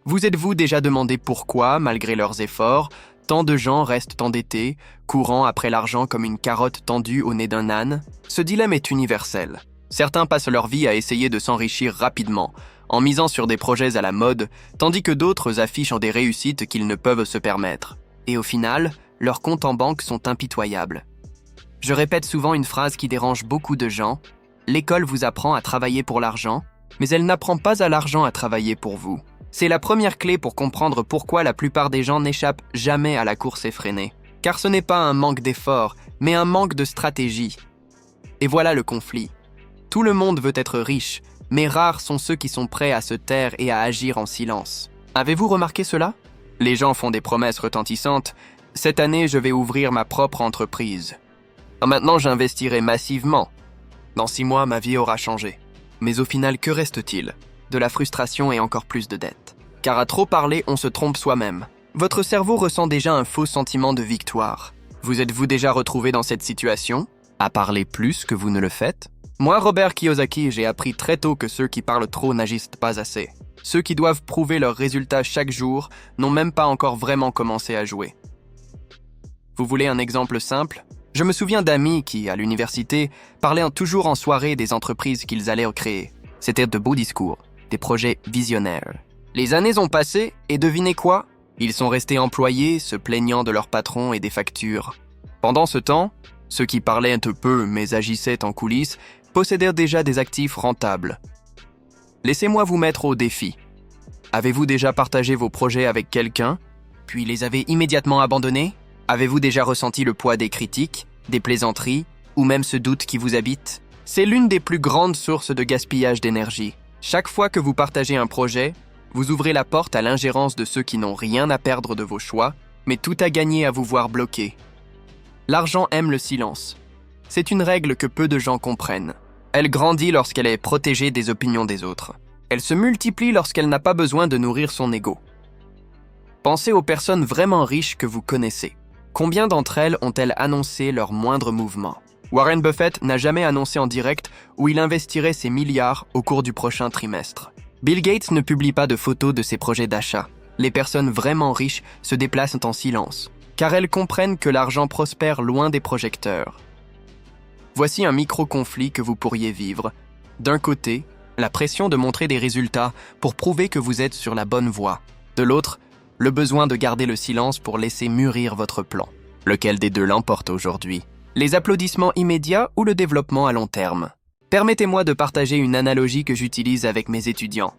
Vous êtes-vous déjà demandé pourquoi, malgré leurs efforts, tant de gens restent endettés, courant après l'argent comme une carotte tendue au nez d'un âne? Ce dilemme est universel. Certains passent leur vie à essayer de s'enrichir rapidement, en misant sur des projets à la mode, tandis que d'autres affichent des réussites qu'ils ne peuvent se permettre. Et au final, leurs comptes en banque sont impitoyables. Je répète souvent une phrase qui dérange beaucoup de gens. L'école vous apprend à travailler pour l'argent, mais elle n'apprend pas à l'argent à travailler pour vous. C'est la première clé pour comprendre pourquoi la plupart des gens n'échappent jamais à la course effrénée. Car ce n'est pas un manque d'effort, mais un manque de stratégie. Et voilà le conflit. Tout le monde veut être riche, mais rares sont ceux qui sont prêts à se taire et à agir en silence. Avez-vous remarqué cela? Les gens font des promesses retentissantes. Cette année, je vais ouvrir ma propre entreprise. Maintenant, j'investirai massivement. Dans 6 mois, ma vie aura changé. Mais au final, que reste-t-il? De la frustration et encore plus de dettes. Car à trop parler, on se trompe soi-même. Votre cerveau ressent déjà un faux sentiment de victoire. Vous êtes-vous déjà retrouvé dans cette situation? À parler plus que vous ne le faites? Moi, Robert Kiyosaki, j'ai appris très tôt que ceux qui parlent trop n'agissent pas assez. Ceux qui doivent prouver leurs résultats chaque jour n'ont même pas encore vraiment commencé à jouer. Vous voulez un exemple simple? Je me souviens d'amis qui, à l'université, parlaient toujours en soirée des entreprises qu'ils allaient créer. C'était de beaux discours, des projets visionnaires. Les années ont passé et devinez quoi? Ils sont restés employés, se plaignant de leur patron et des factures. Pendant ce temps, ceux qui parlaient un peu mais agissaient en coulisses possédèrent déjà des actifs rentables. Laissez-moi vous mettre au défi. Avez-vous déjà partagé vos projets avec quelqu'un, puis les avez immédiatement abandonnés? Avez-vous déjà ressenti le poids des critiques, des plaisanteries, ou même ce doute qui vous habite? C'est l'une des plus grandes sources de gaspillage d'énergie. Chaque fois que vous partagez un projet, vous ouvrez la porte à l'ingérence de ceux qui n'ont rien à perdre de vos choix, mais tout à gagner à vous voir bloqué. L'argent aime le silence. C'est une règle que peu de gens comprennent. Elle grandit lorsqu'elle est protégée des opinions des autres. Elle se multiplie lorsqu'elle n'a pas besoin de nourrir son ego. Pensez aux personnes vraiment riches que vous connaissez. Combien d'entre elles ont-elles annoncé leur moindre mouvement? Warren Buffett n'a jamais annoncé en direct où il investirait ses milliards au cours du prochain trimestre. Bill Gates ne publie pas de photos de ses projets d'achat. Les personnes vraiment riches se déplacent en silence, car elles comprennent que l'argent prospère loin des projecteurs. Voici un micro-conflit que vous pourriez vivre. D'un côté, la pression de montrer des résultats pour prouver que vous êtes sur la bonne voie. De l'autre, le besoin de garder le silence pour laisser mûrir votre plan. Lequel des deux l'emporte aujourd'hui? Les applaudissements immédiats ou le développement à long terme? Permettez-moi de partager une analogie que j'utilise avec mes étudiants.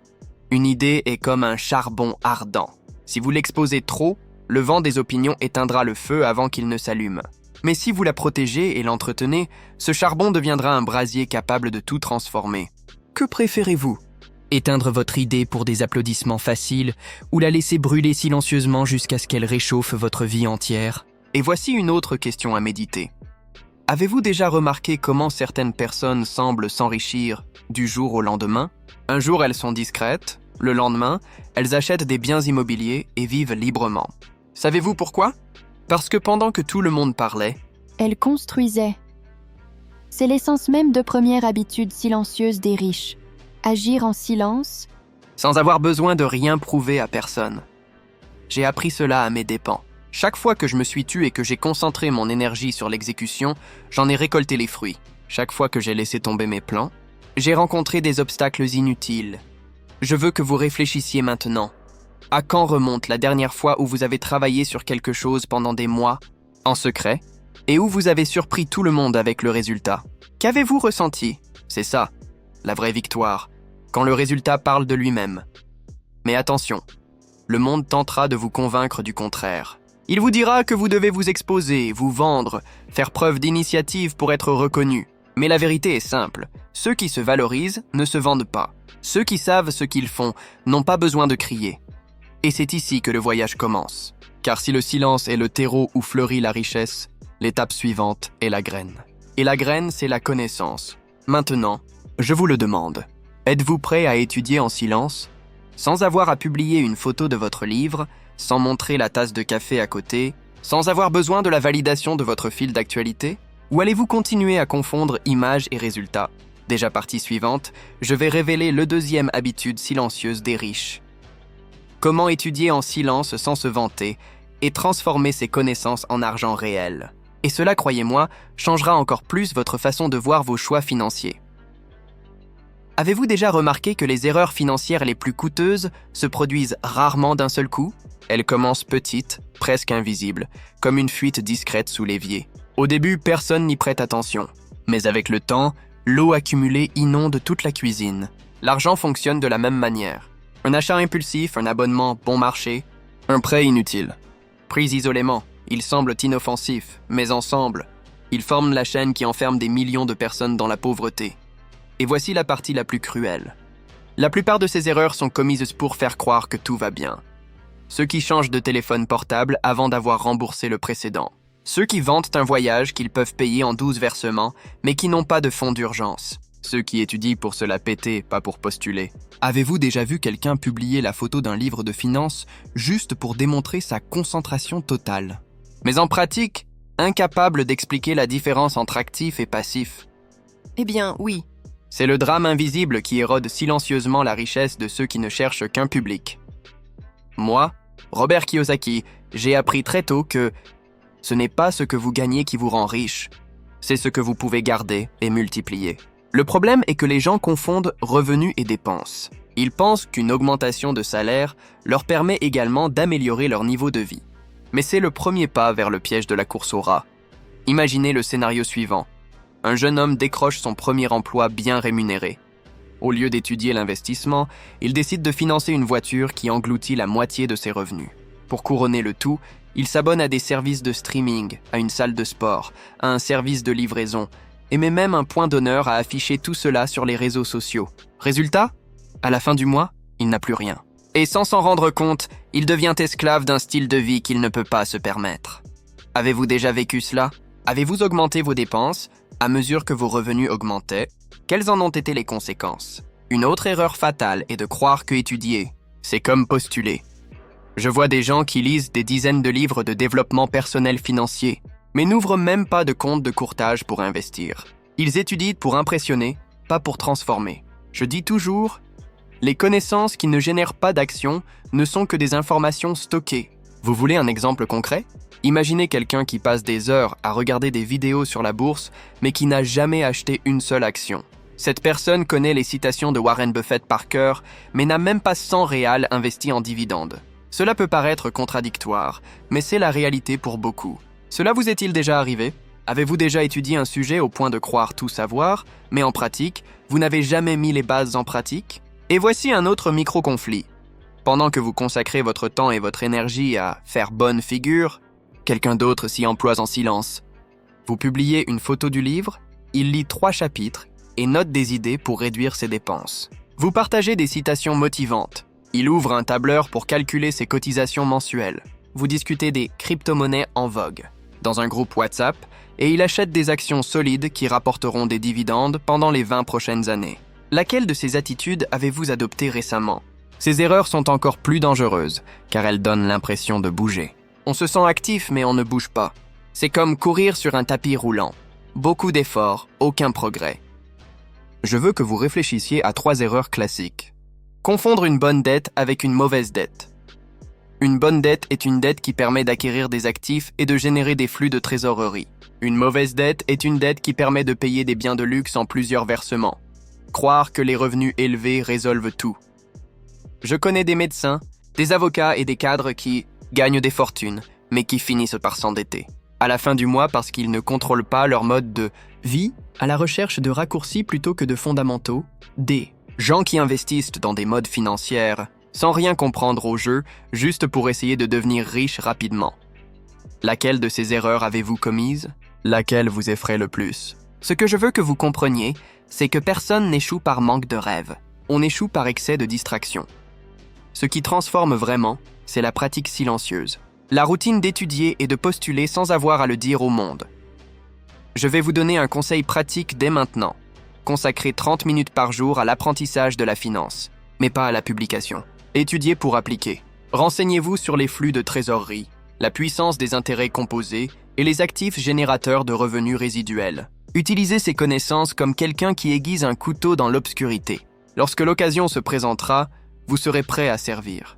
Une idée est comme un charbon ardent. Si vous l'exposez trop, le vent des opinions éteindra le feu avant qu'il ne s'allume. Mais si vous la protégez et l'entretenez, ce charbon deviendra un brasier capable de tout transformer. Que préférez-vous? Éteindre votre idée pour des applaudissements faciles ou la laisser brûler silencieusement jusqu'à ce qu'elle réchauffe votre vie entière? Et voici une autre question à méditer. Avez-vous déjà remarqué comment certaines personnes semblent s'enrichir du jour au lendemain? Un jour, elles sont discrètes. Le lendemain, elles achètent des biens immobiliers et vivent librement. Savez-vous pourquoi? Parce que pendant que tout le monde parlait, Elle construisait. C'est l'essence même de première habitude silencieuse des riches. Agir en silence. sans avoir besoin de rien prouver à personne. J'ai appris cela à mes dépens. Chaque fois que je me suis tu et que j'ai concentré mon énergie sur l'exécution, j'en ai récolté les fruits. Chaque fois que j'ai laissé tomber mes plans, j'ai rencontré des obstacles inutiles. Je veux que vous réfléchissiez maintenant. À quand remonte la dernière fois où vous avez travaillé sur quelque chose pendant des mois, en secret, et où vous avez surpris tout le monde avec le résultat? Qu'avez-vous ressenti? C'est ça, la vraie victoire, quand le résultat parle de lui-même. Mais attention, le monde tentera de vous convaincre du contraire. Il vous dira que vous devez vous exposer, vous vendre, faire preuve d'initiative pour être reconnu. Mais la vérité est simple, ceux qui se valorisent ne se vendent pas. Ceux qui savent ce qu'ils font n'ont pas besoin de crier. Et c'est ici que le voyage commence. Car si le silence est le terreau où fleurit la richesse, l'étape suivante est la graine. Et la graine, c'est la connaissance. Maintenant, je vous le demande. Êtes-vous prêt à étudier en silence, sans avoir à publier une photo de votre livre, sans montrer la tasse de café à côté, sans avoir besoin de la validation de votre fil d'actualité? Ou allez-vous continuer à confondre images et résultats? Déjà partie suivante, je vais révéler le deuxième habitude silencieuse des riches. Comment étudier en silence sans se vanter et transformer ses connaissances en argent réel. Et cela, croyez-moi, changera encore plus votre façon de voir vos choix financiers. Avez-vous déjà remarqué que les erreurs financières les plus coûteuses se produisent rarement d'un seul coup? Elles commencent petites, presque invisibles, comme une fuite discrète sous l'évier. Au début, personne n'y prête attention. Mais avec le temps, l'eau accumulée inonde toute la cuisine. L'argent fonctionne de la même manière. Un achat impulsif, un abonnement bon marché, un prêt inutile. Pris isolément, ils semblent inoffensifs, mais ensemble, ils forment la chaîne qui enferme des millions de personnes dans la pauvreté. Et voici la partie la plus cruelle. La plupart de ces erreurs sont commises pour faire croire que tout va bien. Ceux qui changent de téléphone portable avant d'avoir remboursé le précédent. Ceux qui vantent un voyage qu'ils peuvent payer en 12 versements, mais qui n'ont pas de fonds d'urgence. Ceux qui étudient pour se la péter, pas pour postuler. Avez-vous déjà vu quelqu'un publier la photo d'un livre de finances juste pour démontrer sa concentration totale? Mais en pratique, incapable d'expliquer la différence entre actif et passif. Eh bien, oui. C'est le drame invisible qui érode silencieusement la richesse de ceux qui ne cherchent qu'un public. Moi, Robert Kiyosaki, j'ai appris très tôt que ce n'est pas ce que vous gagnez qui vous rend riche, c'est ce que vous pouvez garder et multiplier. Le problème est que les gens confondent revenus et dépenses. Ils pensent qu'une augmentation de salaire leur permet également d'améliorer leur niveau de vie. Mais c'est le premier pas vers le piège de la course au rat. Imaginez le scénario suivant. Un jeune homme décroche son premier emploi bien rémunéré. Au lieu d'étudier l'investissement, il décide de financer une voiture qui engloutit la moitié de ses revenus. Pour couronner le tout, il s'abonne à des services de streaming, à une salle de sport, à un service de livraison, et met même un point d'honneur à afficher tout cela sur les réseaux sociaux. Résultat? À la fin du mois, il n'a plus rien. Et sans s'en rendre compte, il devient esclave d'un style de vie qu'il ne peut pas se permettre. Avez-vous déjà vécu cela? Avez-vous augmenté vos dépenses à mesure que vos revenus augmentaient? Quelles en ont été les conséquences? Une autre erreur fatale est de croire que étudier, c'est comme postuler. Je vois des gens qui lisent des dizaines de livres de développement personnel financier, mais n'ouvrent même pas de compte de courtage pour investir. Ils étudient pour impressionner, pas pour transformer. Je dis toujours, les connaissances qui ne génèrent pas d'action ne sont que des informations stockées. Vous voulez un exemple concret? Imaginez quelqu'un qui passe des heures à regarder des vidéos sur la bourse, mais qui n'a jamais acheté une seule action. Cette personne connaît les citations de Warren Buffett par cœur, mais n'a même pas 100 réals investis en dividendes. Cela peut paraître contradictoire, mais c'est la réalité pour beaucoup. Cela vous est-il déjà arrivé? Avez-vous déjà étudié un sujet au point de croire tout savoir, mais en pratique, vous n'avez jamais mis les bases en pratique? Et voici un autre micro-conflit. Pendant que vous consacrez votre temps et votre énergie à faire bonne figure, quelqu'un d'autre s'y emploie en silence. Vous publiez une photo du livre, il lit 3 chapitres et note des idées pour réduire ses dépenses. Vous partagez des citations motivantes. Il ouvre un tableur pour calculer ses cotisations mensuelles. Vous discutez des crypto-monnaies en vogue dans un groupe WhatsApp et il achète des actions solides qui rapporteront des dividendes pendant les 20 prochaines années. Laquelle de ces attitudes avez-vous adoptée récemment? Ces erreurs sont encore plus dangereuses car elles donnent l'impression de bouger. On se sent actif mais on ne bouge pas. C'est comme courir sur un tapis roulant. Beaucoup d'efforts, aucun progrès. Je veux que vous réfléchissiez à 3 erreurs classiques. Confondre une bonne dette avec une mauvaise dette. Une bonne dette est une dette qui permet d'acquérir des actifs et de générer des flux de trésorerie. Une mauvaise dette est une dette qui permet de payer des biens de luxe en plusieurs versements. Croire que les revenus élevés résolvent tout. Je connais des médecins, des avocats et des cadres qui gagnent des fortunes, mais qui finissent par s'endetter. À la fin du mois parce qu'ils ne contrôlent pas leur mode de vie, à la recherche de raccourcis plutôt que de fondamentaux. Des gens qui investissent dans des modes financières sans rien comprendre au jeu, juste pour essayer de devenir riche rapidement. Laquelle de ces erreurs avez-vous commise? Laquelle vous effraie le plus? Ce que je veux que vous compreniez, c'est que personne n'échoue par manque de rêve. On échoue par excès de distraction. Ce qui transforme vraiment, c'est la pratique silencieuse. La routine d'étudier et de postuler sans avoir à le dire au monde. Je vais vous donner un conseil pratique dès maintenant. Consacrez 30 minutes par jour à l'apprentissage de la finance, mais pas à la publication. Étudiez pour appliquer. Renseignez-vous sur les flux de trésorerie, la puissance des intérêts composés et les actifs générateurs de revenus résiduels. Utilisez ces connaissances comme quelqu'un qui aiguise un couteau dans l'obscurité. Lorsque l'occasion se présentera, vous serez prêt à servir.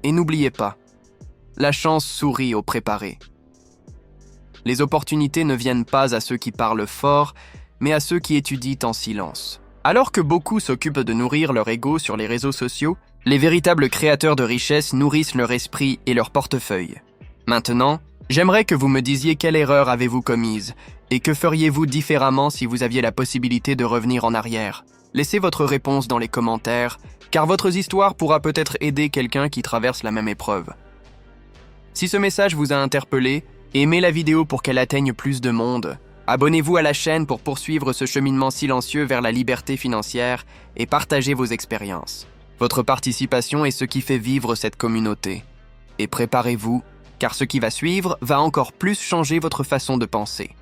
Et n'oubliez pas, la chance sourit aux préparés. Les opportunités ne viennent pas à ceux qui parlent fort, mais à ceux qui étudient en silence. Alors que beaucoup s'occupent de nourrir leur ego sur les réseaux sociaux, les véritables créateurs de richesse nourrissent leur esprit et leur portefeuille. Maintenant, j'aimerais que vous me disiez quelle erreur avez-vous commise et que feriez-vous différemment si vous aviez la possibilité de revenir en arrière. Laissez votre réponse dans les commentaires, car votre histoire pourra peut-être aider quelqu'un qui traverse la même épreuve. Si ce message vous a interpellé, aimez la vidéo pour qu'elle atteigne plus de monde. Abonnez-vous à la chaîne pour poursuivre ce cheminement silencieux vers la liberté financière et partagez vos expériences. Votre participation est ce qui fait vivre cette communauté. Et préparez-vous, car ce qui va suivre va encore plus changer votre façon de penser.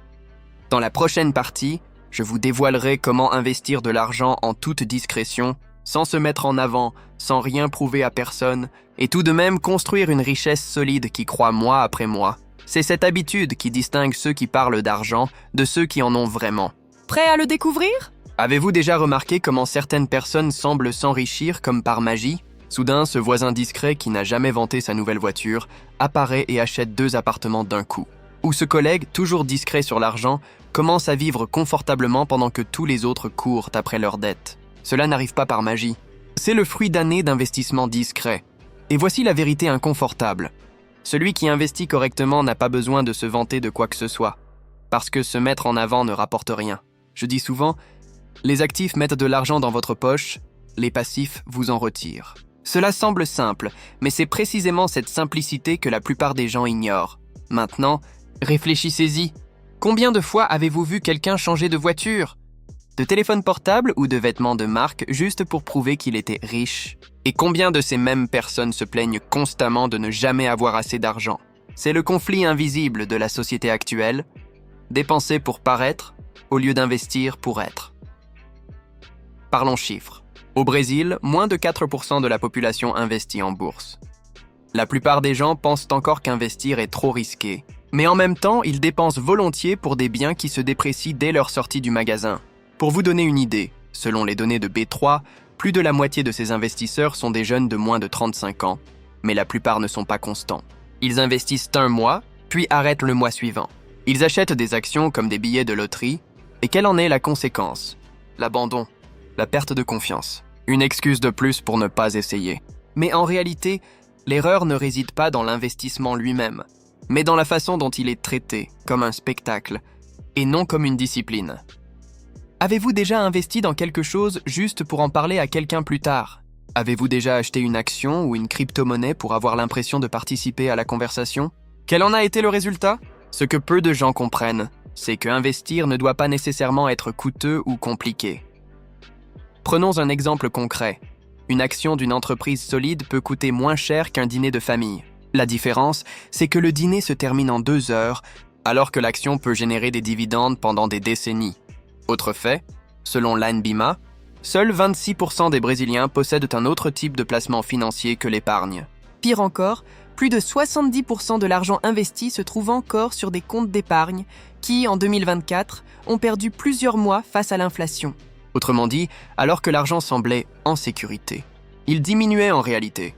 Dans la prochaine partie, je vous dévoilerai comment investir de l'argent en toute discrétion, sans se mettre en avant, sans rien prouver à personne, et tout de même construire une richesse solide qui croît mois après mois. C'est cette habitude qui distingue ceux qui parlent d'argent de ceux qui en ont vraiment. Prêt à le découvrir? Avez-vous déjà remarqué comment certaines personnes semblent s'enrichir comme par magie? Soudain, ce voisin discret qui n'a jamais vanté sa nouvelle voiture apparaît et achète 2 appartements d'un coup. Ou ce collègue, toujours discret sur l'argent, commence à vivre confortablement pendant que tous les autres courent après leurs dettes. Cela n'arrive pas par magie. C'est le fruit d'années d'investissement discret. Et voici la vérité inconfortable. Celui qui investit correctement n'a pas besoin de se vanter de quoi que ce soit, parce que se mettre en avant ne rapporte rien. Je dis souvent, les actifs mettent de l'argent dans votre poche, les passifs vous en retirent. Cela semble simple, mais c'est précisément cette simplicité que la plupart des gens ignorent. Maintenant, réfléchissez-y. Combien de fois avez-vous vu quelqu'un changer de voiture, de téléphone portable ou de vêtements de marque juste pour prouver qu'il était riche? Et combien de ces mêmes personnes se plaignent constamment de ne jamais avoir assez d'argent? C'est le conflit invisible de la société actuelle, dépenser pour paraître au lieu d'investir pour être. Parlons chiffres. Au Brésil, moins de 4% de la population investit en bourse. La plupart des gens pensent encore qu'investir est trop risqué, mais en même temps, ils dépensent volontiers pour des biens qui se déprécient dès leur sortie du magasin. Pour vous donner une idée, selon les données de B3, plus de la moitié de ces investisseurs sont des jeunes de moins de 35 ans, mais la plupart ne sont pas constants. Ils investissent un mois, puis arrêtent le mois suivant. Ils achètent des actions comme des billets de loterie, et quelle en est la conséquence? L'abandon, la perte de confiance. Une excuse de plus pour ne pas essayer. Mais en réalité, l'erreur ne réside pas dans l'investissement lui-même, mais dans la façon dont il est traité, comme un spectacle, et non comme une discipline. Avez-vous déjà investi dans quelque chose juste pour en parler à quelqu'un plus tard? Avez-vous déjà acheté une action ou une crypto-monnaie pour avoir l'impression de participer à la conversation? Quel en a été le résultat? Ce que peu de gens comprennent, c'est que investir ne doit pas nécessairement être coûteux ou compliqué. Prenons un exemple concret. Une action d'une entreprise solide peut coûter moins cher qu'un dîner de famille. La différence, c'est que le dîner se termine en 2 heures, alors que l'action peut générer des dividendes pendant des décennies. Autre fait, selon l'ANBIMA, seuls 26% des Brésiliens possèdent un autre type de placement financier que l'épargne. Pire encore, plus de 70% de l'argent investi se trouve encore sur des comptes d'épargne qui, en 2024, ont perdu plusieurs mois face à l'inflation. Autrement dit, alors que l'argent semblait en sécurité, il diminuait en réalité.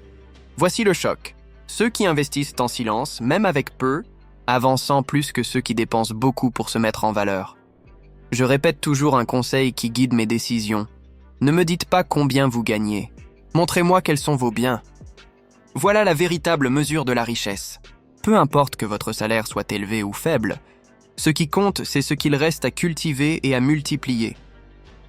Voici le choc. Ceux qui investissent en silence, même avec peu, avançant plus que ceux qui dépensent beaucoup pour se mettre en valeur. Je répète toujours un conseil qui guide mes décisions. Ne me dites pas combien vous gagnez. Montrez-moi quels sont vos biens. Voilà la véritable mesure de la richesse. Peu importe que votre salaire soit élevé ou faible, ce qui compte, c'est ce qu'il reste à cultiver et à multiplier.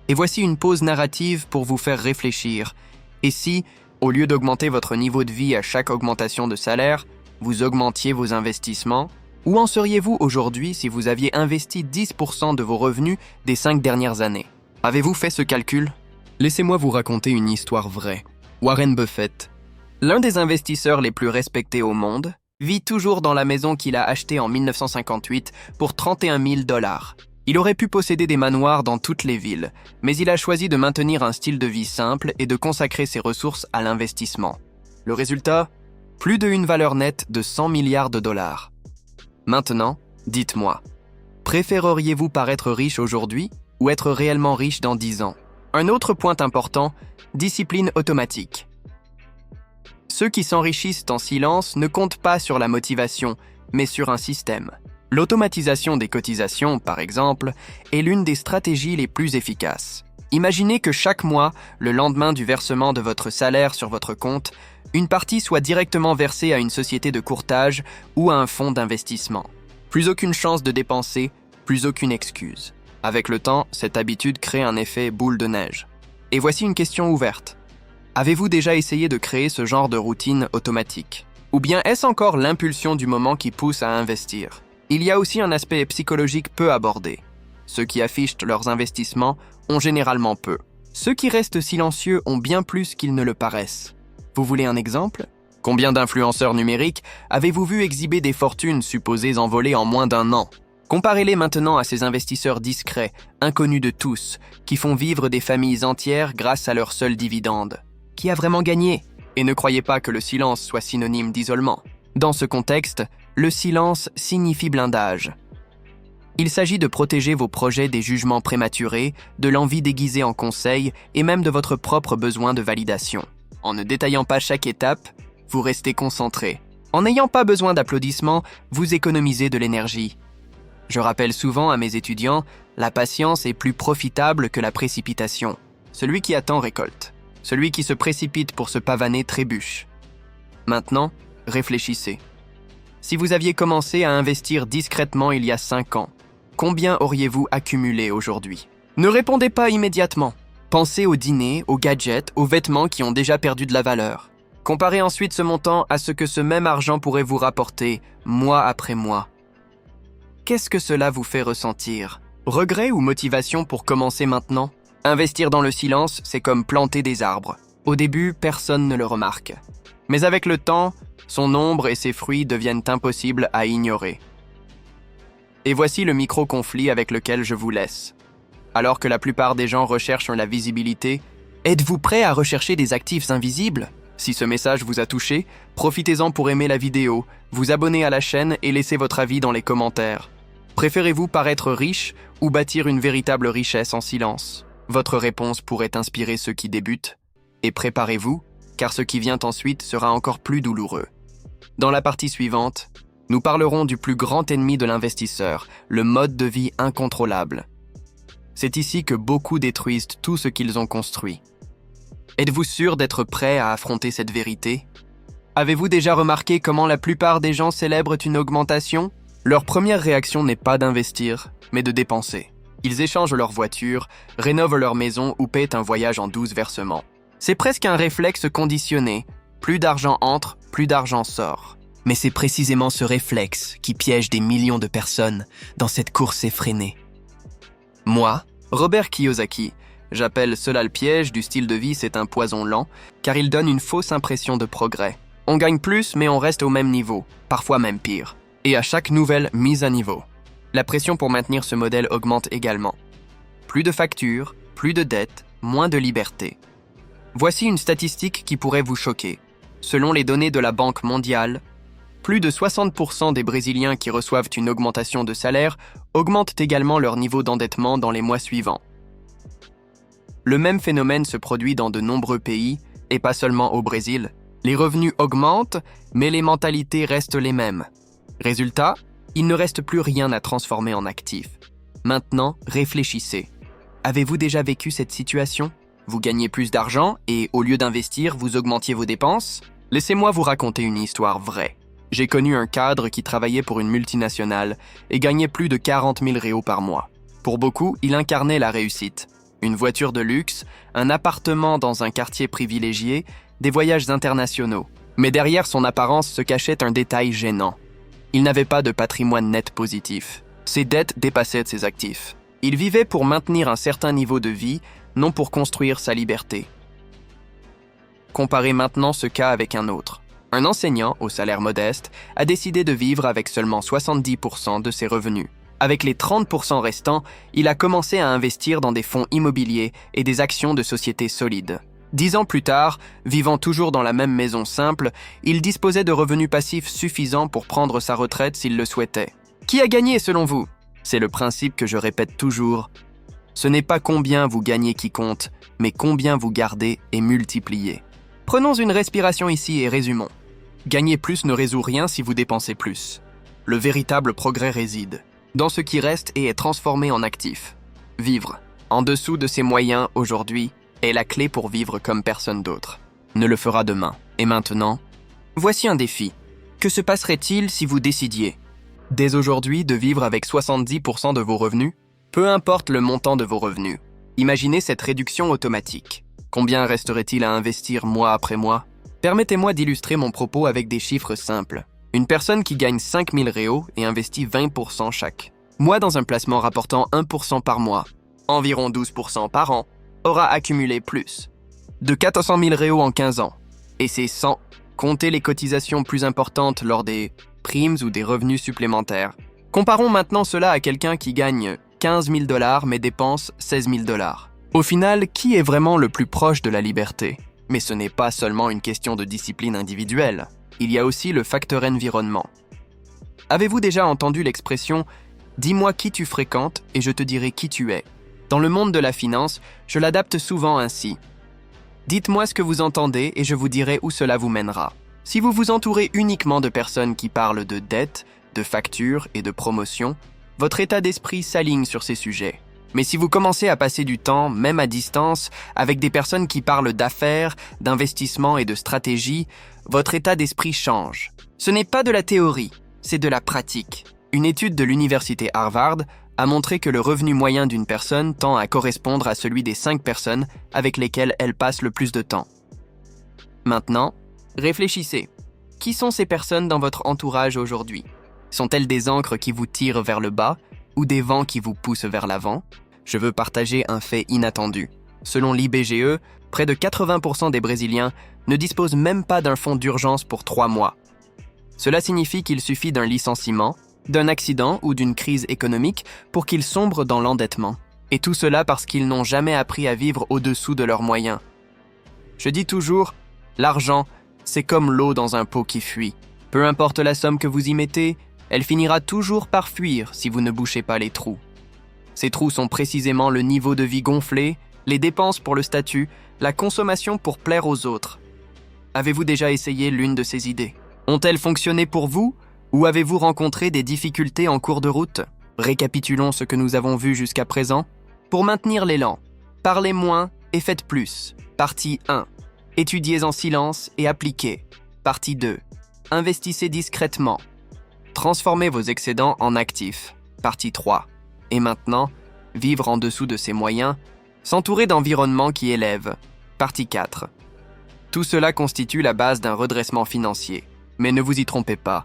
Et voici une pause narrative pour vous faire réfléchir. Et si, au lieu d'augmenter votre niveau de vie à chaque augmentation de salaire, vous augmentiez vos investissements? Où en seriez-vous aujourd'hui si vous aviez investi 10% de vos revenus des 5 dernières années? Avez-vous fait ce calcul? Laissez-moi vous raconter une histoire vraie. Warren Buffett, l'un des investisseurs les plus respectés au monde, vit toujours dans la maison qu'il a achetée en 1958 pour 31 000 $. Il aurait pu posséder des manoirs dans toutes les villes, mais il a choisi de maintenir un style de vie simple et de consacrer ses ressources à l'investissement. Le résultat? Plus d'une valeur nette de 100 milliards de $. Maintenant, dites-moi, préféreriez-vous paraître riche aujourd'hui ou être réellement riche dans 10 ans? Un autre point important, discipline automatique. Ceux qui s'enrichissent en silence ne comptent pas sur la motivation, mais sur un système. L'automatisation des cotisations, par exemple, est l'une des stratégies les plus efficaces. Imaginez que chaque mois, le lendemain du versement de votre salaire sur votre compte, une partie soit directement versée à une société de courtage ou à un fonds d'investissement. Plus aucune chance de dépenser, plus aucune excuse. Avec le temps, cette habitude crée un effet boule de neige. Et voici une question ouverte. Avez-vous déjà essayé de créer ce genre de routine automatique? Ou bien est-ce encore l'impulsion du moment qui pousse à investir? Il y a aussi un aspect psychologique peu abordé. Ceux qui affichent leurs investissements ont généralement peu. Ceux qui restent silencieux ont bien plus qu'ils ne le paraissent. Vous voulez un exemple? Combien d'influenceurs numériques avez-vous vu exhiber des fortunes supposées envolées en moins d'un an? Comparez-les maintenant à ces investisseurs discrets, inconnus de tous, qui font vivre des familles entières grâce à leurs seuls dividendes. Qui a vraiment gagné? Et ne croyez pas que le silence soit synonyme d'isolement. Dans ce contexte, le silence signifie blindage. Il s'agit de protéger vos projets des jugements prématurés, de l'envie déguisée en conseil et même de votre propre besoin de validation. En ne détaillant pas chaque étape, vous restez concentré. En n'ayant pas besoin d'applaudissements, vous économisez de l'énergie. Je rappelle souvent à mes étudiants, la patience est plus profitable que la précipitation. Celui qui attend récolte. Celui qui se précipite pour se pavaner trébuche. Maintenant, réfléchissez. Si vous aviez commencé à investir discrètement il y a 5 ans, combien auriez-vous accumulé aujourd'hui? Ne répondez pas immédiatement. Pensez aux dîners, aux gadgets, aux vêtements qui ont déjà perdu de la valeur. Comparez ensuite ce montant à ce que ce même argent pourrait vous rapporter, mois après mois. Qu'est-ce que cela vous fait ressentir? Regret ou motivation pour commencer maintenant? Investir dans le silence, c'est comme planter des arbres. Au début, personne ne le remarque. Mais avec le temps, son ombre et ses fruits deviennent impossibles à ignorer. Et voici le micro-conflit avec lequel je vous laisse. Alors que la plupart des gens recherchent la visibilité, êtes-vous prêt à rechercher des actifs invisibles? Si ce message vous a touché, profitez-en pour aimer la vidéo, vous abonner à la chaîne et laisser votre avis dans les commentaires. Préférez-vous paraître riche ou bâtir une véritable richesse en silence? Votre réponse pourrait inspirer ceux qui débutent. Et préparez-vous, car ce qui vient ensuite sera encore plus douloureux. Dans la partie suivante, nous parlerons du plus grand ennemi de l'investisseur, le mode de vie incontrôlable. C'est ici que beaucoup détruisent tout ce qu'ils ont construit. Êtes-vous sûr d'être prêt à affronter cette vérité? Avez-vous déjà remarqué comment la plupart des gens célèbrent une augmentation? Leur première réaction n'est pas d'investir, mais de dépenser. Ils échangent leur voiture, rénovent leur maison ou paient un voyage en 12 versements. C'est presque un réflexe conditionné. Plus d'argent entre, plus d'argent sort. Mais c'est précisément ce réflexe qui piège des millions de personnes dans cette course effrénée. Moi, Robert Kiyosaki, j'appelle cela le piège du style de vie, c'est un poison lent, car il donne une fausse impression de progrès. On gagne plus, mais on reste au même niveau, parfois même pire. Et à chaque nouvelle mise à niveau, la pression pour maintenir ce modèle augmente également. Plus de factures, plus de dettes, moins de liberté. Voici une statistique qui pourrait vous choquer. Selon les données de la Banque mondiale, plus de 60% des Brésiliens qui reçoivent une augmentation de salaire augmentent également leur niveau d'endettement dans les mois suivants. Le même phénomène se produit dans de nombreux pays, et pas seulement au Brésil. Les revenus augmentent, mais les mentalités restent les mêmes. Résultat, il ne reste plus rien à transformer en actif. Maintenant, réfléchissez. Avez-vous déjà vécu cette situation? Vous gagnez plus d'argent et, au lieu d'investir, vous augmentiez vos dépenses? Laissez-moi vous raconter une histoire vraie. J'ai connu un cadre qui travaillait pour une multinationale et gagnait plus de 40 000 réaux par mois. Pour beaucoup, il incarnait la réussite. Une voiture de luxe, un appartement dans un quartier privilégié, des voyages internationaux. Mais derrière son apparence se cachait un détail gênant. Il n'avait pas de patrimoine net positif. Ses dettes dépassaient ses actifs. Il vivait pour maintenir un certain niveau de vie, non pour construire sa liberté. Comparez maintenant ce cas avec un autre. Un enseignant, au salaire modeste, a décidé de vivre avec seulement 70% de ses revenus. Avec les 30% restants, il a commencé à investir dans des fonds immobiliers et des actions de sociétés solides. 10 ans plus tard, vivant toujours dans la même maison simple, il disposait de revenus passifs suffisants pour prendre sa retraite s'il le souhaitait. Qui a gagné selon vous? C'est le principe que je répète toujours. Ce n'est pas combien vous gagnez qui compte, mais combien vous gardez et multipliez. Prenons une respiration ici et résumons. Gagner plus ne résout rien si vous dépensez plus. Le véritable progrès réside dans ce qui reste et est transformé en actif. Vivre en dessous de ses moyens aujourd'hui est la clé pour vivre comme personne d'autre ne le fera demain. Et maintenant, voici un défi. Que se passerait-il si vous décidiez, dès aujourd'hui, de vivre avec 70% de vos revenus, peu importe le montant de vos revenus? Imaginez cette réduction automatique. Combien resterait-il à investir mois après mois? Permettez-moi d'illustrer mon propos avec des chiffres simples. Une personne qui gagne 5 000 réaux et investit 20% chaque mois dans un placement rapportant 1% par mois, environ 12% par an, aura accumulé plus de 400 000 réaux en 15 ans. Et c'est sans compter les cotisations plus importantes lors des primes ou des revenus supplémentaires. Comparons maintenant cela à quelqu'un qui gagne 15 000 $ mais dépense 16 000 $. Au final, qui est vraiment le plus proche de la liberté? Mais ce n'est pas seulement une question de discipline individuelle. Il y a aussi le facteur environnement. Avez-vous déjà entendu l'expression « dis-moi qui tu fréquentes et je te dirai qui tu es ». Dans le monde de la finance, je l'adapte souvent ainsi. Dites-moi ce que vous entendez et je vous dirai où cela vous mènera. Si vous vous entourez uniquement de personnes qui parlent de dettes, de factures et de promotions, votre état d'esprit s'aligne sur ces sujets. Mais si vous commencez à passer du temps, même à distance, avec des personnes qui parlent d'affaires, d'investissement et de stratégie, votre état d'esprit change. Ce n'est pas de la théorie, c'est de la pratique. Une étude de l'université Harvard a montré que le revenu moyen d'une personne tend à correspondre à celui des 5 personnes avec lesquelles elle passe le plus de temps. Maintenant, réfléchissez. Qui sont ces personnes dans votre entourage aujourd'hui? Sont-elles des ancres qui vous tirent vers le bas ou des vents qui vous poussent vers l'avant? Je veux partager un fait inattendu. Selon l'IBGE, près de 80% des Brésiliens ne disposent même pas d'un fonds d'urgence pour 3 mois. Cela signifie qu'il suffit d'un licenciement, d'un accident ou d'une crise économique pour qu'ils sombrent dans l'endettement. Et tout cela parce qu'ils n'ont jamais appris à vivre au-dessous de leurs moyens. Je dis toujours, l'argent, c'est comme l'eau dans un pot qui fuit. Peu importe la somme que vous y mettez, elle finira toujours par fuir si vous ne bouchez pas les trous. Ces trous sont précisément le niveau de vie gonflé, les dépenses pour le statut, la consommation pour plaire aux autres. Avez-vous déjà essayé l'une de ces idées? Ont-elles fonctionné pour vous? Ou avez-vous rencontré des difficultés en cours de route? Récapitulons ce que nous avons vu jusqu'à présent. Pour maintenir l'élan, parlez moins et faites plus. Partie 1. Étudiez en silence et appliquez. Partie 2. Investissez discrètement. Transformez vos excédents en actifs. Partie 3. Et maintenant, vivre en dessous de ses moyens, s'entourer d'environnements qui élèvent. Partie 4. Tout cela constitue la base d'un redressement financier. Mais ne vous y trompez pas.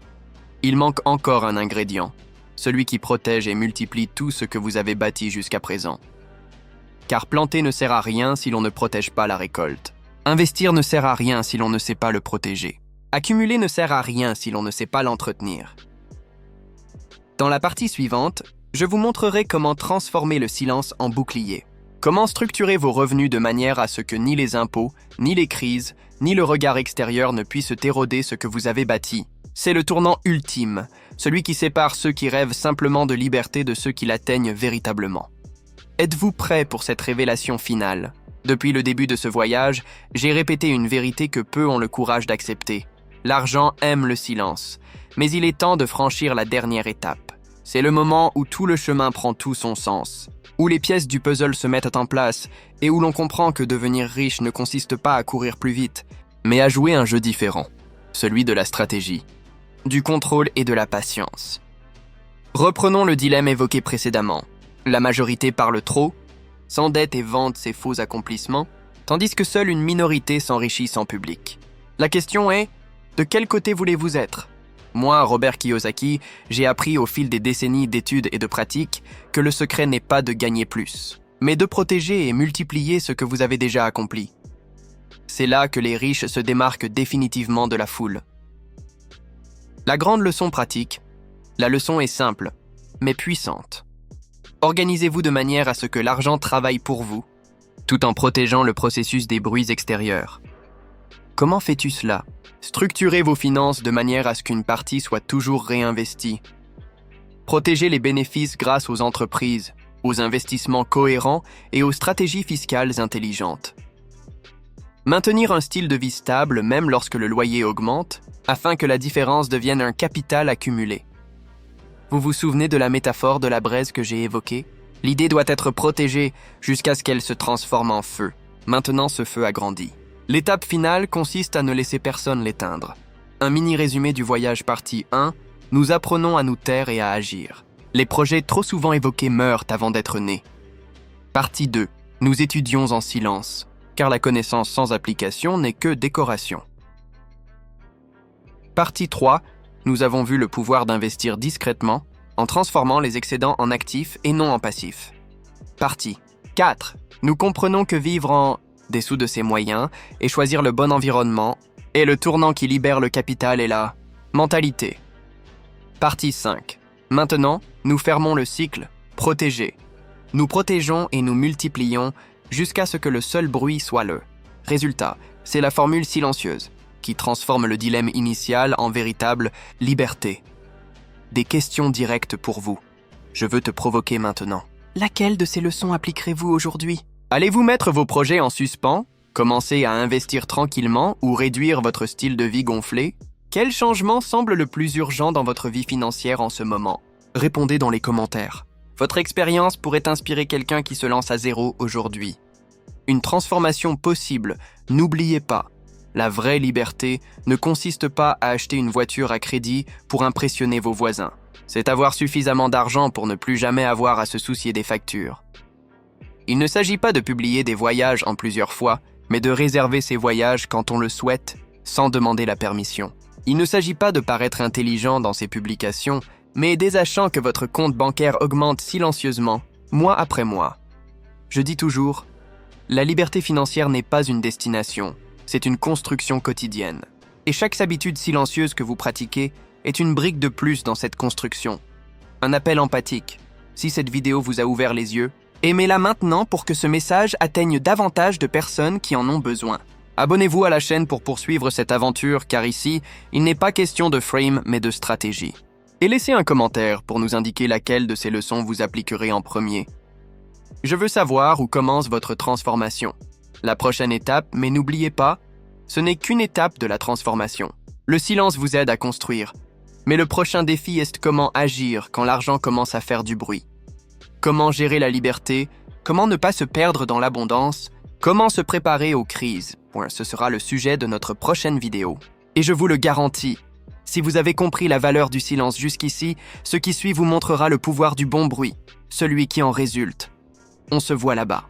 Il manque encore un ingrédient, celui qui protège et multiplie tout ce que vous avez bâti jusqu'à présent. Car planter ne sert à rien si l'on ne protège pas la récolte. Investir ne sert à rien si l'on ne sait pas le protéger. Accumuler ne sert à rien si l'on ne sait pas l'entretenir. Dans la partie suivante, je vous montrerai comment transformer le silence en bouclier. Comment structurer vos revenus de manière à ce que ni les impôts, ni les crises, ni le regard extérieur ne puissent éroder ce que vous avez bâti. C'est le tournant ultime, celui qui sépare ceux qui rêvent simplement de liberté de ceux qui l'atteignent véritablement. Êtes-vous prêts pour cette révélation finale? Depuis le début de ce voyage, j'ai répété une vérité que peu ont le courage d'accepter. L'argent aime le silence, mais il est temps de franchir la dernière étape. C'est le moment où tout le chemin prend tout son sens, où les pièces du puzzle se mettent en place et où l'on comprend que devenir riche ne consiste pas à courir plus vite, mais à jouer un jeu différent, celui de la stratégie, du contrôle et de la patience. Reprenons le dilemme évoqué précédemment. La majorité parle trop, s'endette et vante ses faux accomplissements, tandis que seule une minorité s'enrichit en public. La question est, de quel côté voulez-vous être? Moi, Robert Kiyosaki, j'ai appris au fil des décennies d'études et de pratiques que le secret n'est pas de gagner plus, mais de protéger et multiplier ce que vous avez déjà accompli. C'est là que les riches se démarquent définitivement de la foule. La grande leçon pratique, la leçon est simple, mais puissante. Organisez-vous de manière à ce que l'argent travaille pour vous, tout en protégeant le processus des bruits extérieurs. Comment fais-tu cela? Structurez vos finances de manière à ce qu'une partie soit toujours réinvestie. Protégez les bénéfices grâce aux entreprises, aux investissements cohérents et aux stratégies fiscales intelligentes. Maintenir un style de vie stable même lorsque le loyer augmente, afin que la différence devienne un capital accumulé. Vous vous souvenez de la métaphore de la braise que j'ai évoquée? L'idée doit être protégée jusqu'à ce qu'elle se transforme en feu. Maintenant, ce feu a grandi. L'étape finale consiste à ne laisser personne l'éteindre. Un mini-résumé du voyage partie 1, nous apprenons à nous taire et à agir. Les projets trop souvent évoqués meurent avant d'être nés. Partie 2, nous étudions en silence, car la connaissance sans application n'est que décoration. Partie 3, nous avons vu le pouvoir d'investir discrètement en transformant les excédents en actifs et non en passifs. Partie 4, nous comprenons que vivre en dessous de ses moyens et choisir le bon environnement est le tournant qui libère le capital et la mentalité. Partie 5, maintenant, nous fermons le cycle « protéger ». Nous protégeons et nous multiplions jusqu'à ce que le seul bruit soit le résultat. C'est la formule silencieuse qui transforme le dilemme initial en véritable liberté. Des questions directes pour vous. Je veux te provoquer maintenant. Laquelle de ces leçons appliquerez-vous aujourd'hui? Allez-vous mettre vos projets en suspens, commencer à investir tranquillement ou réduire votre style de vie gonflé? Quel changement semble le plus urgent dans votre vie financière en ce moment? Répondez dans les commentaires. Votre expérience pourrait inspirer quelqu'un qui se lance à zéro aujourd'hui. Une transformation possible, n'oubliez pas. La vraie liberté ne consiste pas à acheter une voiture à crédit pour impressionner vos voisins. C'est avoir suffisamment d'argent pour ne plus jamais avoir à se soucier des factures. Il ne s'agit pas de publier des voyages en plusieurs fois, mais de réserver ces voyages quand on le souhaite, sans demander la permission. Il ne s'agit pas de paraître intelligent dans ces publications, mais dès sachant que votre compte bancaire augmente silencieusement, mois après mois. Je dis toujours, la liberté financière n'est pas une destination, c'est une construction quotidienne. Et chaque habitude silencieuse que vous pratiquez est une brique de plus dans cette construction. Un appel empathique. Si cette vidéo vous a ouvert les yeux, aimez-la maintenant pour que ce message atteigne davantage de personnes qui en ont besoin. Abonnez-vous à la chaîne pour poursuivre cette aventure, car ici, il n'est pas question de frame, mais de stratégie. Et laissez un commentaire pour nous indiquer laquelle de ces leçons vous appliquerez en premier. Je veux savoir où commence votre transformation. La prochaine étape, mais n'oubliez pas, ce n'est qu'une étape de la transformation. Le silence vous aide à construire. Mais le prochain défi est comment agir quand l'argent commence à faire du bruit. Comment gérer la liberté, comment ne pas se perdre dans l'abondance, comment se préparer aux crises. Ce sera le sujet de notre prochaine vidéo. Et je vous le garantis, si vous avez compris la valeur du silence jusqu'ici, ce qui suit vous montrera le pouvoir du bon bruit, celui qui en résulte. On se voit là-bas.